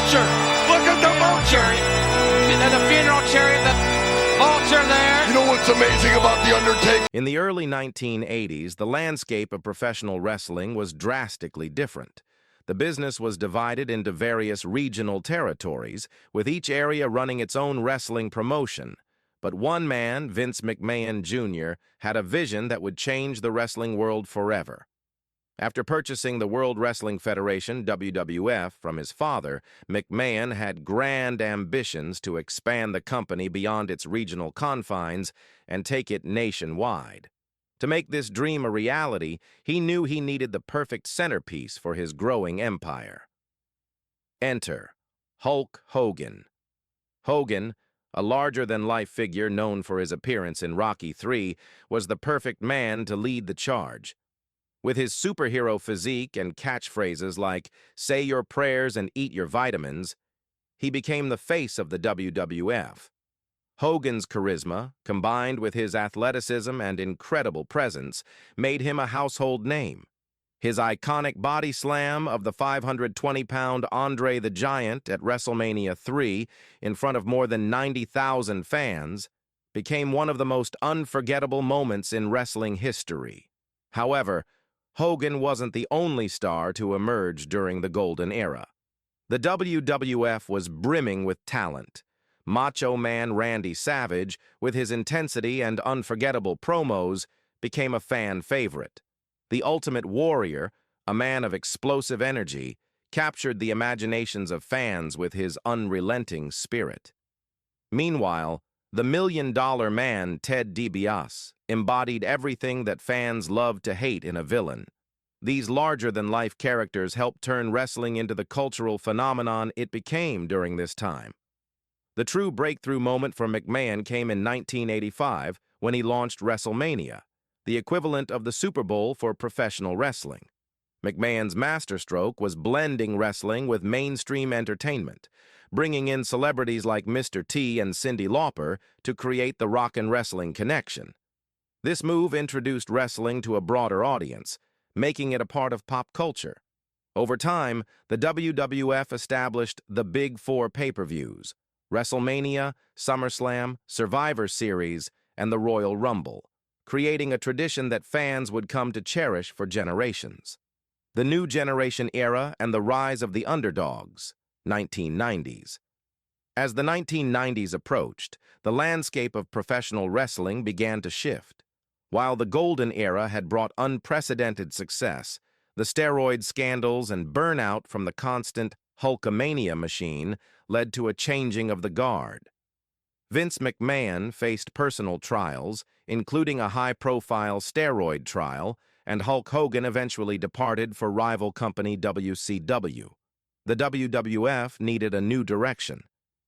vulture. Look at the vulture. The funeral chariot, the vulture there. You know what's amazing about The Undertaker? In the early 1980s, the landscape of professional wrestling was drastically different. The business was divided into various regional territories, with each area running its own wrestling promotion. But one man, Vince McMahon Jr., had a vision that would change the wrestling world forever. After purchasing the World Wrestling Federation, WWF, from his father, McMahon had grand ambitions to expand the company beyond its regional confines and take it nationwide. To make this dream a reality, he knew he needed the perfect centerpiece for his growing empire. Enter Hulk Hogan. Hogan, a larger-than-life figure known for his appearance in Rocky III, was the perfect man to lead the charge. With his superhero physique and catchphrases like, "Say your prayers and eat your vitamins," he became the face of the WWF. Hogan's charisma, combined with his athleticism and incredible presence, made him a household name. His iconic body slam of the 520-pound Andre the Giant at WrestleMania III in front of more than 90,000 fans became one of the most unforgettable moments in wrestling history. However, Hogan wasn't the only star to emerge during the Golden Era. The WWF was brimming with talent. Macho Man Randy Savage, with his intensity and unforgettable promos, became a fan favorite. The Ultimate Warrior, a man of explosive energy, captured the imaginations of fans with his unrelenting spirit. Meanwhile, the million-dollar man, Ted DiBiase, embodied everything that fans loved to hate in a villain. These larger-than-life characters helped turn wrestling into the cultural phenomenon it became during this time. The true breakthrough moment for McMahon came in 1985 when he launched WrestleMania, the equivalent of the Super Bowl for professional wrestling. McMahon's masterstroke was blending wrestling with mainstream entertainment, bringing in celebrities like Mr. T and Cyndi Lauper to create the Rock and Wrestling connection. This move introduced wrestling to a broader audience, making it a part of pop culture. Over time, the WWF established the Big Four pay-per-views: WrestleMania, SummerSlam, Survivor Series, and the Royal Rumble, creating a tradition that fans would come to cherish for generations. The New Generation Era and the Rise of the Underdogs, 1990s. As the 1990s approached, the landscape of professional wrestling began to shift. While the Golden Era had brought unprecedented success, the steroid scandals and burnout from the constant Hulkamania machine led to a changing of the guard. Vince McMahon faced personal trials, including a high-profile steroid trial, and Hulk Hogan eventually departed for rival company WCW. The WWF needed a new direction.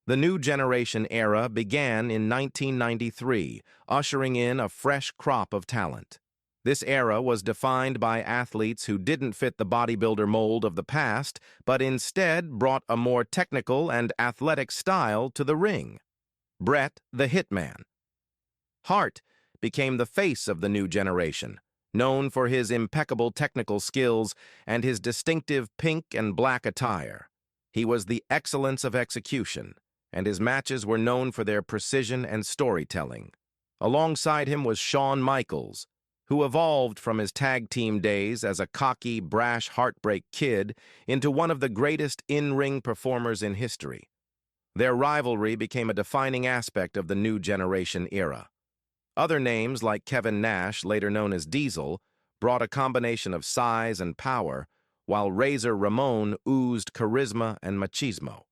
The New Generation Era began in 1993, ushering in a fresh crop of talent. This era was defined by athletes who didn't fit the bodybuilder mold of the past, but instead brought a more technical and athletic style to the ring. Bret the Hitman Hart became the face of the new generation, known for his impeccable technical skills and his distinctive pink and black attire. He was the excellence of execution, and his matches were known for their precision and storytelling. Alongside him was Shawn Michaels, who evolved from his tag team days as a cocky, brash Heartbreak Kid into one of the greatest in-ring performers in history. Their rivalry became a defining aspect of the New Generation Era. Other names like Kevin Nash, later known as Diesel, brought a combination of size and power, while Razor Ramon oozed charisma and machismo.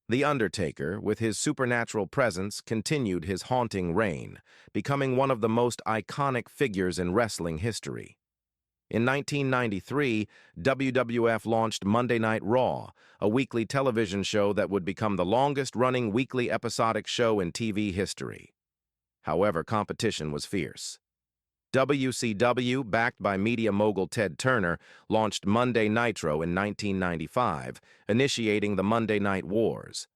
The Undertaker, with his supernatural presence, continued his haunting reign, becoming one of the most iconic figures in wrestling history. In 1993, WWF launched Monday Night Raw, a weekly television show that would become the longest-running weekly episodic show in TV history. However, competition was fierce. WCW, backed by media mogul Ted Turner, launched Monday Nitro in 1995, initiating the Monday Night Wars.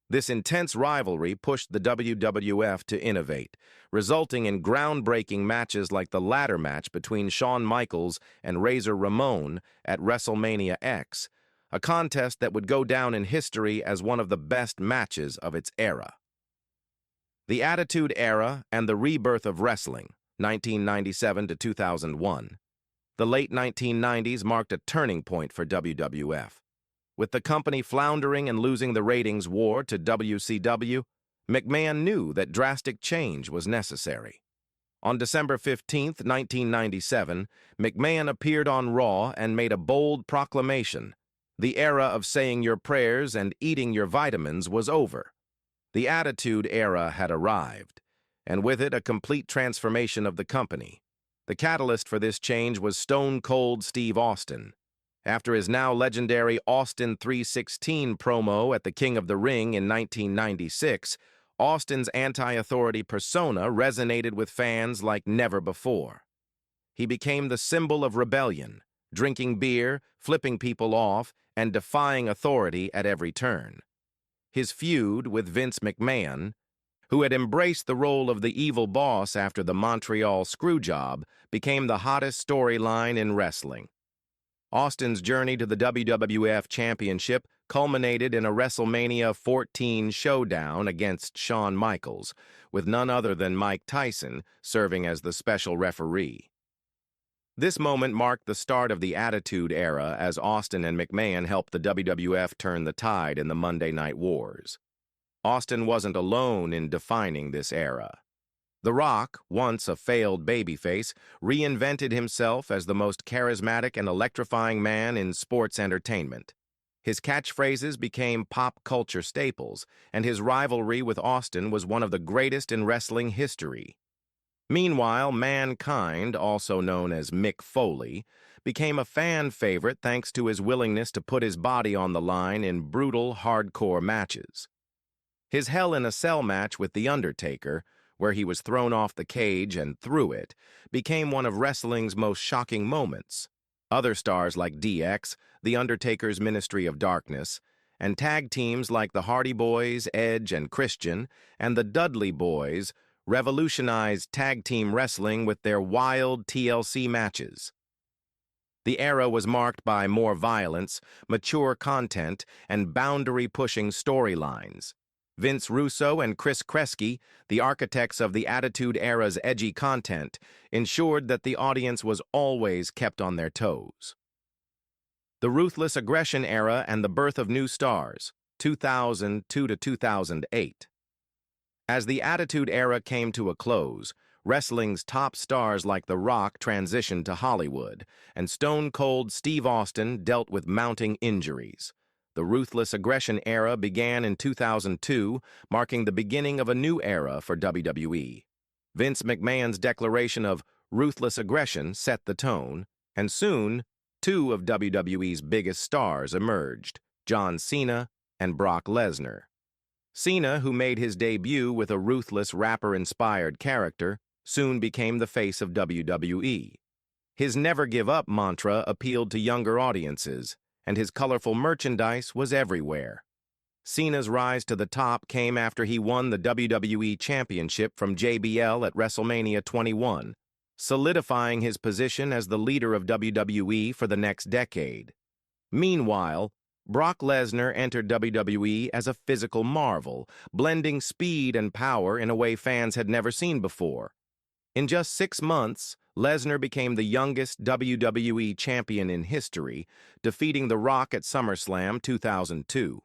This intense rivalry pushed the WWF to innovate, resulting in groundbreaking matches like the ladder match between Shawn Michaels and Razor Ramon at WrestleMania X, a contest that would go down in history as one of the best matches of its era. The Attitude Era and the Rebirth of Wrestling, 1997 to 2001. The late 1990s marked a turning point for WWF. With the company floundering and losing the ratings war to WCW, McMahon knew that drastic change was necessary. On December 15, 1997, McMahon appeared on Raw and made a bold proclamation. The era of saying your prayers and eating your vitamins was over. The Attitude Era had arrived, and with it a complete transformation of the company. The catalyst for this change was Stone Cold Steve Austin. After his now legendary Austin 3:16 promo at the King of the Ring in 1996, Austin's anti-authority persona resonated with fans like never before. He became the symbol of rebellion, drinking beer, flipping people off, and defying authority at every turn. His feud with Vince McMahon, who had embraced the role of the evil boss after the Montreal Screwjob, became the hottest storyline in wrestling. Austin's journey to the WWF Championship culminated in a WrestleMania 14 showdown against Shawn Michaels, with none other than Mike Tyson serving as the special referee. This moment marked the start of the Attitude Era as Austin and McMahon helped the WWF turn the tide in the Monday Night Wars. Austin wasn't alone in defining this era. The Rock, once a failed babyface, reinvented himself as the most charismatic and electrifying man in sports entertainment. His catchphrases became pop culture staples, and his rivalry with Austin was one of the greatest in wrestling history. Meanwhile, Mankind, also known as Mick Foley, became a fan favorite thanks to his willingness to put his body on the line in brutal, hardcore matches. His Hell in a Cell match with The Undertaker, where he was thrown off the cage and through it, became one of wrestling's most shocking moments. Other stars like DX, The Undertaker's Ministry of Darkness, and tag teams like the Hardy Boys, Edge and Christian, and the Dudley Boys revolutionized tag team wrestling with their wild TLC matches. The era was marked by more violence, mature content, and boundary-pushing storylines. Vince Russo and Chris Kresge, the architects of the Attitude Era's edgy content, ensured that the audience was always kept on their toes. The Ruthless Aggression Era and the Birth of New Stars, 2002 to 2008. As the Attitude Era came to a close, wrestling's top stars like The Rock transitioned to Hollywood, and Stone Cold Steve Austin dealt with mounting injuries. The Ruthless Aggression Era began in 2002, marking the beginning of a new era for WWE. Vince McMahon's declaration of ruthless aggression set the tone, and soon, two of WWE's biggest stars emerged, John Cena and Brock Lesnar. Cena, who made his debut with a ruthless rapper-inspired character, soon became the face of WWE. His never give up mantra appealed to younger audiences, and his colorful merchandise was everywhere. Cena's rise to the top came after he won the WWE Championship from JBL at WrestleMania 21, solidifying his position as the leader of WWE for the next decade. Meanwhile, Brock Lesnar entered WWE as a physical marvel, blending speed and power in a way fans had never seen before. In just 6 months, Lesnar became the youngest WWE champion in history, defeating The Rock at SummerSlam 2002.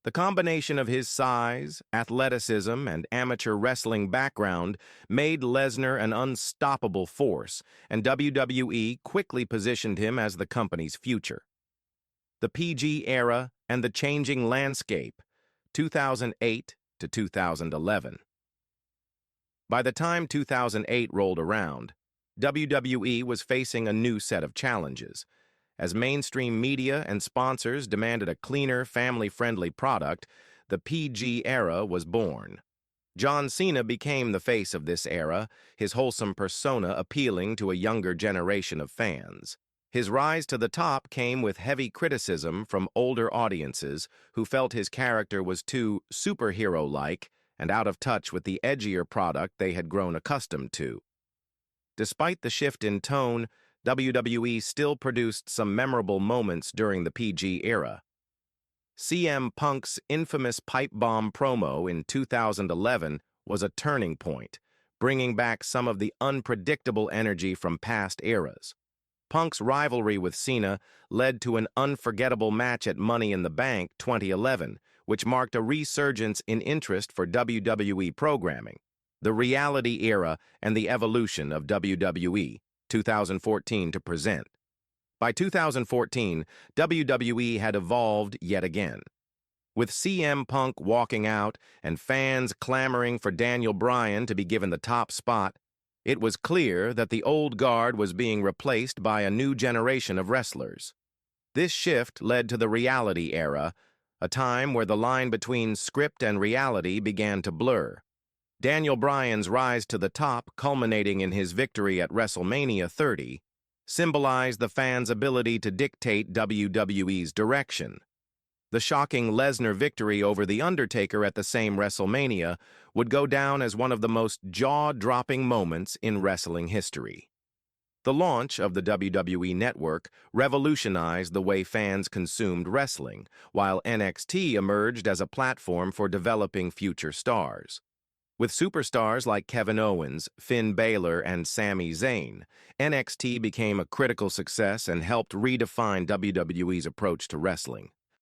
The combination of his size, athleticism, and amateur wrestling background made Lesnar an unstoppable force, and WWE quickly positioned him as the company's future. The PG Era and the Changing Landscape, 2008 to 2011. By the time 2008 rolled around, WWE was facing a new set of challenges. As mainstream media and sponsors demanded a cleaner, family-friendly product, the PG Era was born. John Cena became the face of this era, his wholesome persona appealing to a younger generation of fans. His rise to the top came with heavy criticism from older audiences who felt his character was too superhero-like and out of touch with the edgier product they had grown accustomed to. Despite the shift in tone, WWE still produced some memorable moments during the PG era. CM Punk's infamous pipe bomb promo in 2011 was a turning point, bringing back some of the unpredictable energy from past eras. Punk's rivalry with Cena led to an unforgettable match at Money in the Bank 2011, which marked a resurgence in interest for WWE programming. The reality era and the evolution of WWE, 2014 to present. By 2014, WWE had evolved yet again. With CM Punk walking out and fans clamoring for Daniel Bryan to be given the top spot, it was clear that the old guard was being replaced by a new generation of wrestlers. This shift led to the reality era, a time where the line between script and reality began to blur. Daniel Bryan's rise to the top, culminating in his victory at WrestleMania 30, symbolized the fans' ability to dictate WWE's direction. The shocking Lesnar victory over The Undertaker at the same WrestleMania would go down as one of the most jaw-dropping moments in wrestling history. The launch of the WWE Network revolutionized the way fans consumed wrestling, while NXT emerged as a platform for developing future stars. With superstars like Kevin Owens, Finn Balor, and Sami Zayn, NXT became a critical success and helped redefine WWE's approach to wrestling.